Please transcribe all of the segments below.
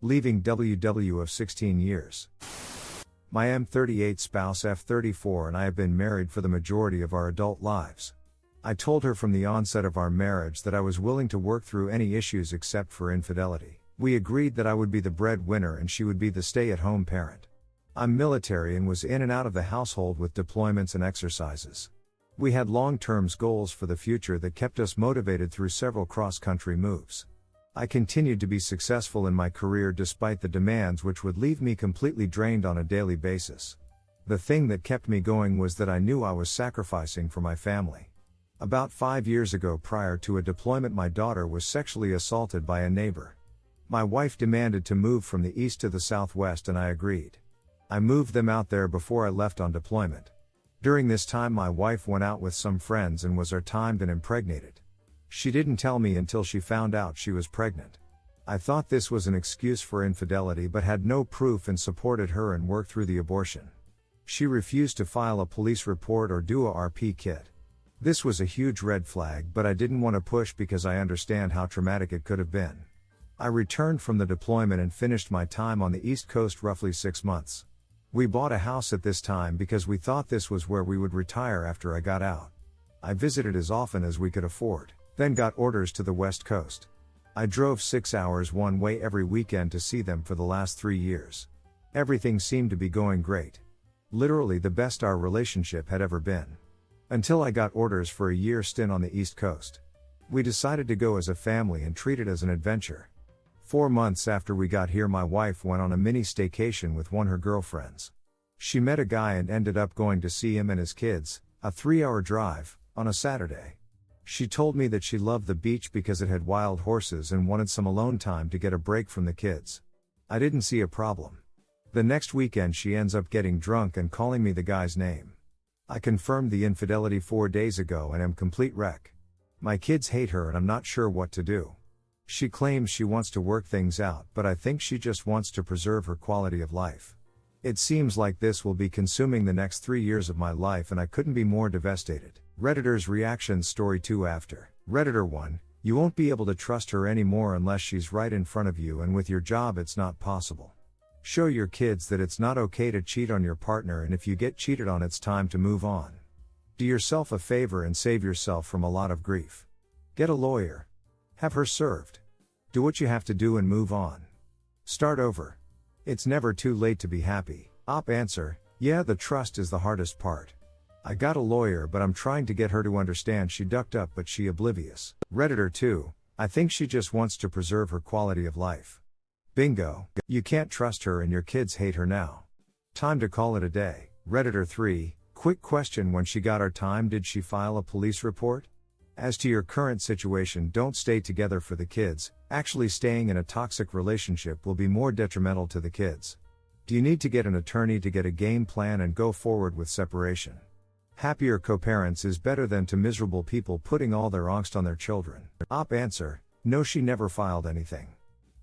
leaving WW of 16 years. My M38 spouse F34 and I have been married for the majority of our adult lives. I told her from the onset of our marriage that I was willing to work through any issues except for infidelity. We agreed that I would be the breadwinner and she would be the stay-at-home parent. I'm military and was in and out of the household with deployments and exercises. We had long-term goals for the future that kept us motivated through several cross-country moves. I continued to be successful in my career despite the demands which would leave me completely drained on a daily basis. The thing that kept me going was that I knew I was sacrificing for my family. About 5 years ago, prior to a deployment, my daughter was sexually assaulted by a neighbor. My wife demanded to move from the east to the southwest and I agreed. I moved them out there before I left on deployment. During this time my wife went out with some friends and was timed and impregnated. She didn't tell me until she found out she was pregnant. I thought this was an excuse for infidelity but had no proof and supported her and worked through the abortion. She refused to file a police report or do a RP kit. This was a huge red flag, but I didn't want to push because I understand how traumatic it could have been. I returned from the deployment and finished my time on the East Coast roughly 6 months. We bought a house at this time because we thought this was where we would retire after I got out. I visited as often as we could afford, then got orders to the West Coast. I drove 6 hours one way every weekend to see them for the last 3 years. Everything seemed to be going great. Literally the best our relationship had ever been. Until I got orders for a year stint on the East Coast. We decided to go as a family and treat it as an adventure. 4 months after we got here, my wife went on a mini staycation with one of her girlfriends. She met a guy and ended up going to see him and his kids, a 3-hour drive, on a Saturday. She told me that she loved the beach because it had wild horses and wanted some alone time to get a break from the kids. I didn't see a problem. The next weekend she ends up getting drunk and calling me the guy's name. I confirmed the infidelity 4 days ago and am complete wreck. My kids hate her and I'm not sure what to do. She claims she wants to work things out, but I think she just wants to preserve her quality of life. It seems like this will be consuming the next 3 years of my life and I couldn't be more devastated. Redditor's reactions. Story 2 after. Redditor 1, you won't be able to trust her anymore unless she's right in front of you, and with your job it's not possible. Show your kids that it's not okay to cheat on your partner, and if you get cheated on it's time to move on. Do yourself a favor and save yourself from a lot of grief. Get a lawyer. Have her served. Do what you have to do and move on. Start over. It's never too late to be happy. Op answer, yeah, the trust is the hardest part. I got a lawyer but I'm trying to get her to understand she ducked up but she oblivious. Redditor 2, I think she just wants to preserve her quality of life. Bingo, you can't trust her and your kids hate her now. Time to call it a day. Redditor 3, quick question, when she got her time did she file a police report? As to your current situation, don't stay together for the kids. Actually staying in a toxic relationship will be more detrimental to the kids. Do you need to get an attorney to get a game plan and go forward with separation? Happier co-parents is better than to miserable people putting all their angst on their children. Op answer, no, she never filed anything.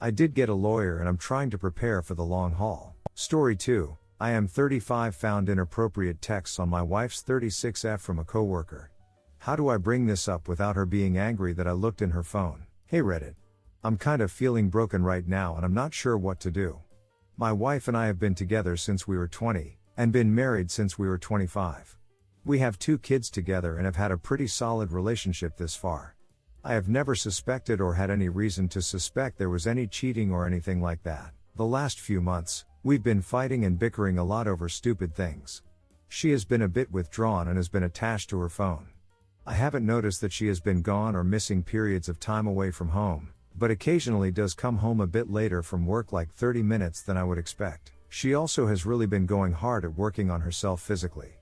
I did get a lawyer and I'm trying to prepare for the long haul. Story 2, I am 35, found inappropriate texts on my wife's 36F from a coworker. How do I bring this up without her being angry that I looked in her phone? Hey Reddit. I'm kind of feeling broken right now and I'm not sure what to do. My wife and I have been together since we were 20, and been married since we were 25. We have 2 kids together and have had a pretty solid relationship this far. I have never suspected or had any reason to suspect there was any cheating or anything like that. The last few months, we've been fighting and bickering a lot over stupid things. She has been a bit withdrawn and has been attached to her phone. I haven't noticed that she has been gone or missing periods of time away from home, but occasionally does come home a bit later from work, like 30 minutes than I would expect. She also has really been going hard at working on herself physically.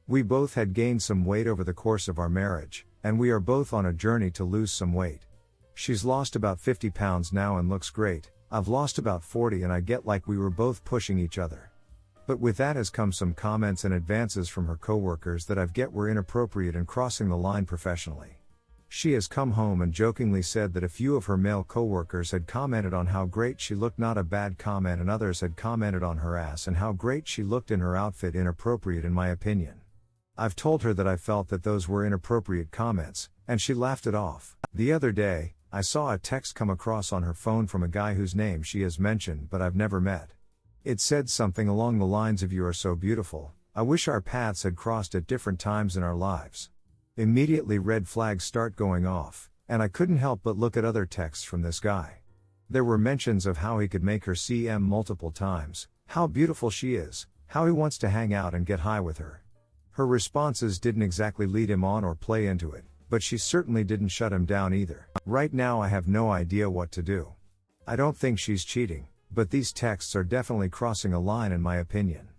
We both had gained some weight over the course of our marriage, and we are both on a journey to lose some weight. She's lost about 50 pounds now and looks great. I've lost about 40 and I get like we were both pushing each other. But with that has come some comments and advances from her coworkers that I've get were inappropriate and crossing the line professionally. She has come home and jokingly said that a few of her male coworkers had commented on how great she looked, not a bad comment, and others had commented on her ass and how great she looked in her outfit, inappropriate in my opinion. I've told her that I felt that those were inappropriate comments, and she laughed it off. The other day, I saw a text come across on her phone from a guy whose name she has mentioned but I've never met. It said something along the lines of "You are so beautiful, I wish our paths had crossed at different times in our lives." Immediately red flags start going off, and I couldn't help but look at other texts from this guy. There were mentions of how he could make her CM multiple times, how beautiful she is, how he wants to hang out and get high with her. Her responses didn't exactly lead him on or play into it, but she certainly didn't shut him down either. Right now I have no idea what to do. I don't think she's cheating, but these texts are definitely crossing a line in my opinion.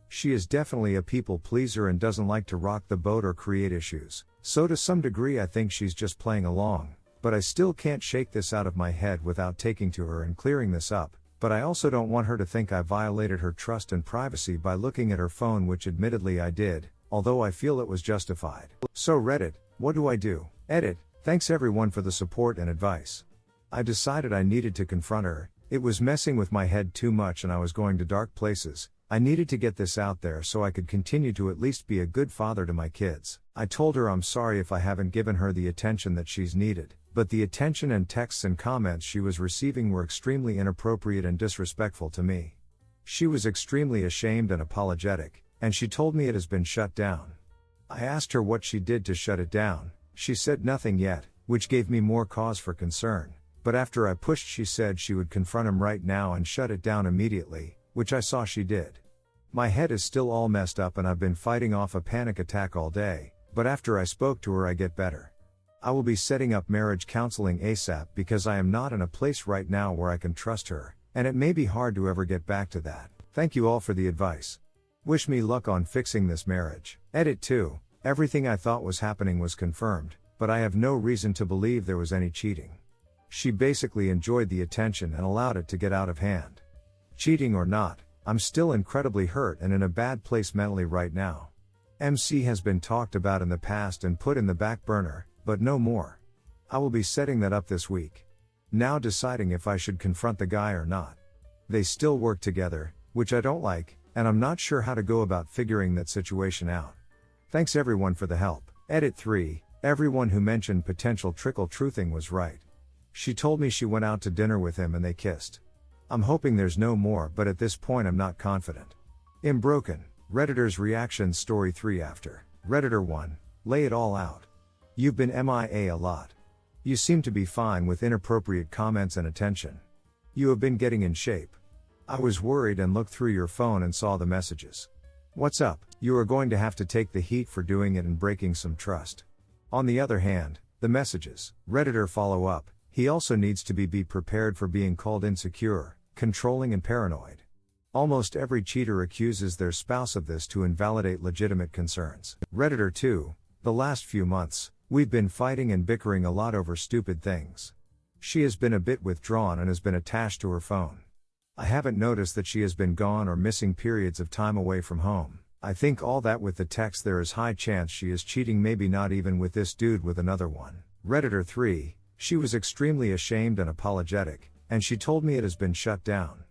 She is definitely a people pleaser and doesn't like to rock the boat or create issues, so to some degree I think she's just playing along, but I still can't shake this out of my head without taking to her and clearing this up, but I also don't want her to think I violated her trust and privacy by looking at her phone, which admittedly I did, although I feel it was justified. So Reddit, what do I do? Edit, thanks everyone for the support and advice. I decided I needed to confront her, it was messing with my head too much and I was going to dark places. I needed to get this out there so I could continue to at least be a good father to my kids. I told her I'm sorry if I haven't given her the attention that she's needed, but the attention and texts and comments she was receiving were extremely inappropriate and disrespectful to me. She was extremely ashamed and apologetic, and she told me it has been shut down. I asked her what she did to shut it down. She said nothing yet, which gave me more cause for concern, but after I pushed she said she would confront him right now and shut it down immediately, which I saw she did. My head is still all messed up and I've been fighting off a panic attack all day, but after I spoke to her I get better. I will be setting up marriage counseling ASAP because I am not in a place right now where I can trust her, and it may be hard to ever get back to that. Thank you all for the advice. Wish me luck on fixing this marriage. Edit 2. Everything I thought was happening was confirmed, but I have no reason to believe there was any cheating. She basically enjoyed the attention and allowed it to get out of hand. Cheating or not, I'm still incredibly hurt and in a bad place mentally right now. MC has been talked about in the past and put in the back burner, but no more. I will be setting that up this week. Now deciding if I should confront the guy or not. They still work together, which I don't like, and I'm not sure how to go about figuring that situation out. Thanks everyone for the help. Edit 3. Everyone who mentioned potential trickle truthing was right. She told me she went out to dinner with him and they kissed. I'm hoping there's no more, but at this point I'm not confident. I'm broken. Redditor's reaction story 3 after. Redditor 1. Lay it all out. You've been MIA a lot. You seem to be fine with inappropriate comments and attention. You have been getting in shape. I was worried and looked through your phone and saw the messages. What's up? You are going to have to take the heat for doing it and breaking some trust. On the other hand, the messages. Redditor follow up. He also needs to be prepared for being called insecure, controlling and paranoid. Almost every cheater accuses their spouse of this to invalidate legitimate concerns. Redditor 2. The last few months, we've been fighting and bickering a lot over stupid things. She has been a bit withdrawn and has been attached to her phone. I haven't noticed that she has been gone or missing periods of time away from home. I think all that with the text there is high chance she is cheating, maybe not even with this dude, with another one. Redditor 3. She was extremely ashamed and apologetic, and she told me it has been shut down.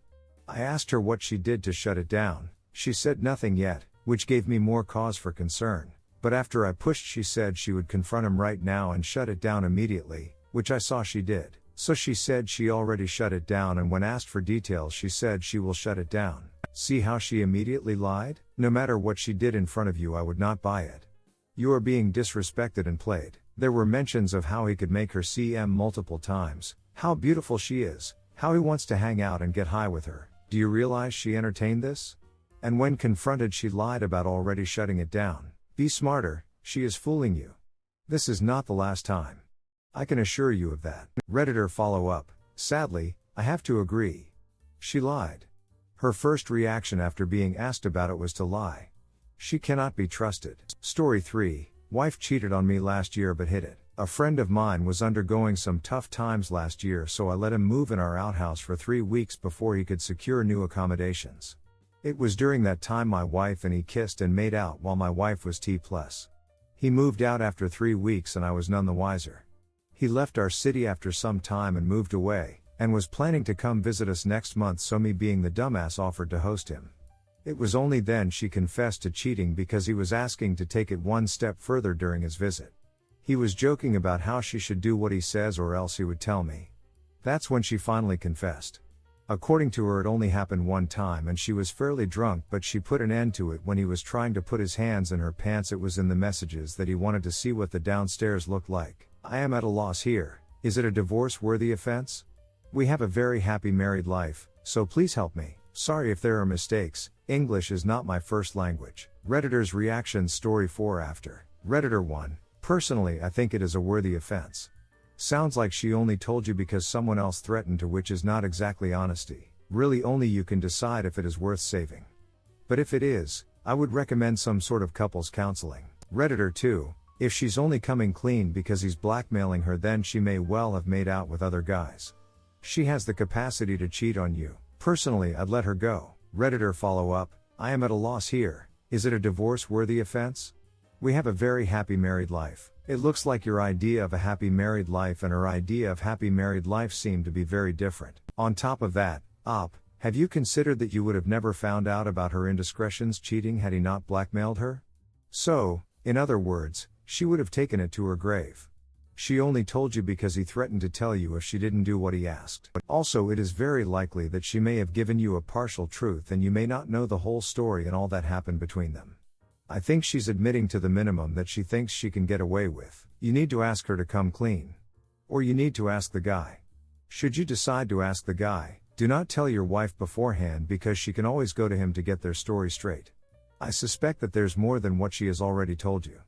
I asked her what she did to shut it down. She said nothing yet, which gave me more cause for concern, but after I pushed she said she would confront him right now and shut it down immediately, which I saw she did. So she said she already shut it down, and when asked for details she said she will shut it down. See how she immediately lied? No matter what she did in front of you I would not buy it. You are being disrespected and played. There were mentions of how he could make her CM multiple times, how beautiful she is, how he wants to hang out and get high with her. Do you realize she entertained this? And when confronted she lied about already shutting it down. Be smarter, she is fooling you. This is not the last time. I can assure you of that. Redditor follow up. Sadly, I have to agree. She lied. Her first reaction after being asked about it was to lie. She cannot be trusted. Story 3. Wife cheated on me last year but hid it. A friend of mine was undergoing some tough times last year, so I let him move in our outhouse for 3 weeks before he could secure new accommodations. It was during that time my wife and he kissed and made out while my wife was T+. He moved out after 3 weeks and I was none the wiser. He left our city after some time and moved away, and was planning to come visit us next month, so me being the dumbass offered to host him. It was only then she confessed to cheating because he was asking to take it one step further during his visit. He was joking about how she should do what he says or else he would tell me. That's when she finally confessed. According to her, it only happened one time and she was fairly drunk, but she put an end to it when he was trying to put his hands in her pants. It was in the messages that he wanted to see what the downstairs looked like. I am at a loss here. Is it a divorce-worthy offense? We have a very happy married life, so please help me. Sorry if there are mistakes. English is not my first language. Redditor's reactions. Story 4 after. Redditor 1. Personally, I think it is a worthy offense. Sounds like she only told you because someone else threatened to, which is not exactly honesty. Really, only you can decide if it is worth saving. But if it is, I would recommend some sort of couples counseling. Redditor 2. If she's only coming clean because he's blackmailing her, then she may well have made out with other guys. She has the capacity to cheat on you. Personally, I'd let her go. Redditor follow up. I am at a loss here. Is it a divorce-worthy offense? We have a very happy married life. It looks like your idea of a happy married life and her idea of happy married life seem to be very different. On top of that, have you considered that you would have never found out about her indiscretions, cheating, had he not blackmailed her? So, in other words, she would have taken it to her grave. She only told you because he threatened to tell you if she didn't do what he asked. Also, it is very likely that she may have given you a partial truth and you may not know the whole story and all that happened between them. I think she's admitting to the minimum that she thinks she can get away with. You need to ask her to come clean. Or you need to ask the guy. Should you decide to ask the guy, do not tell your wife beforehand because she can always go to him to get their story straight. I suspect that there's more than what she has already told you.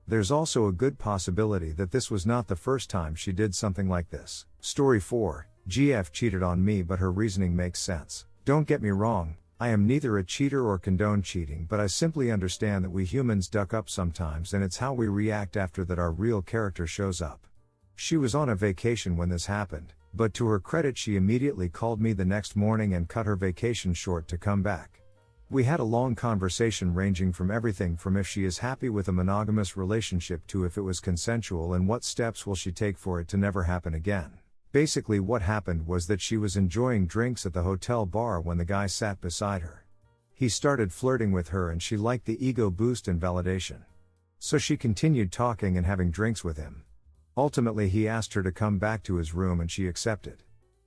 There's also a good possibility that this was not the first time she did something like this. Story 4. GF cheated on me, but her reasoning makes sense. Don't get me wrong, I am neither a cheater or condone cheating, but I simply understand that we humans duck up sometimes and it's how we react after that our real character shows up. She was on a vacation when this happened, but to her credit she immediately called me the next morning and cut her vacation short to come back. We had a long conversation ranging from everything from if she is happy with a monogamous relationship to if it was consensual and what steps will she take for it to never happen again. Basically what happened was that she was enjoying drinks at the hotel bar when the guy sat beside her. He started flirting with her and she liked the ego boost and validation. So she continued talking and having drinks with him. Ultimately he asked her to come back to his room and she accepted.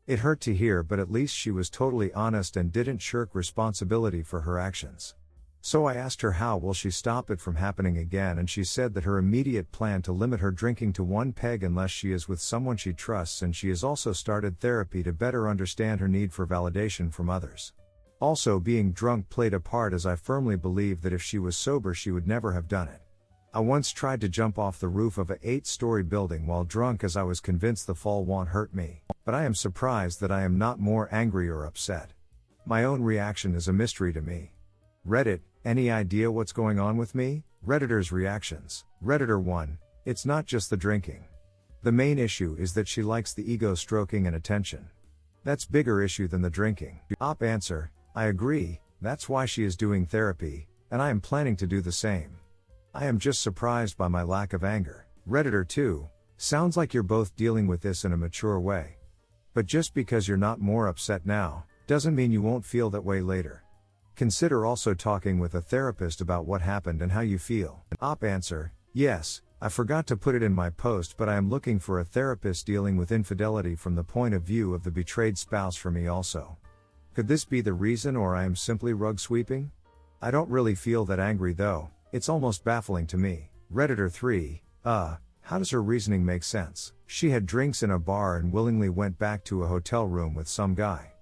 It hurt to hear, but at least she was totally honest and didn't shirk responsibility for her actions. So I asked her how will she stop it from happening again, and she said that her immediate plan to limit her drinking to one peg unless she is with someone she trusts, and she has also started therapy to better understand her need for validation from others. Also, being drunk played a part, as I firmly believe that if she was sober she would never have done it. I once tried to jump off the roof of a 8-story building while drunk as I was convinced the fall won't hurt me, but I am surprised that I am not more angry or upset. My own reaction is a mystery to me. Reddit, any idea what's going on with me? Redditor's reactions. Redditor 1, it's not just the drinking. The main issue is that she likes the ego stroking and attention. That's bigger issue than the drinking. Answer, I agree, that's why she is doing therapy, and I am planning to do the same. I am just surprised by my lack of anger. Redditor 2, sounds like you're both dealing with this in a mature way. But just because you're not more upset now, doesn't mean you won't feel that way later. Consider also talking with a therapist about what happened and how you feel. Answer, yes, I forgot to put it in my post, but I am looking for a therapist dealing with infidelity from the point of view of the betrayed spouse for me also. Could this be the reason, or I am simply rug sweeping? I don't really feel that angry though, it's almost baffling to me. Redditor 3, how does her reasoning make sense? She had drinks in a bar and willingly went back to a hotel room with some guy.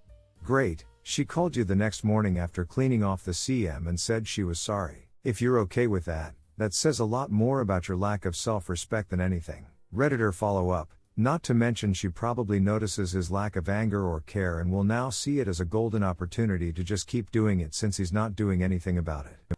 Great, she called you the next morning after cleaning off the CM and said she was sorry. If you're okay with that, that says a lot more about your lack of self-respect than anything. Redditor follow up, not to mention she probably notices his lack of anger or care and will now see it as a golden opportunity to just keep doing it since he's not doing anything about it.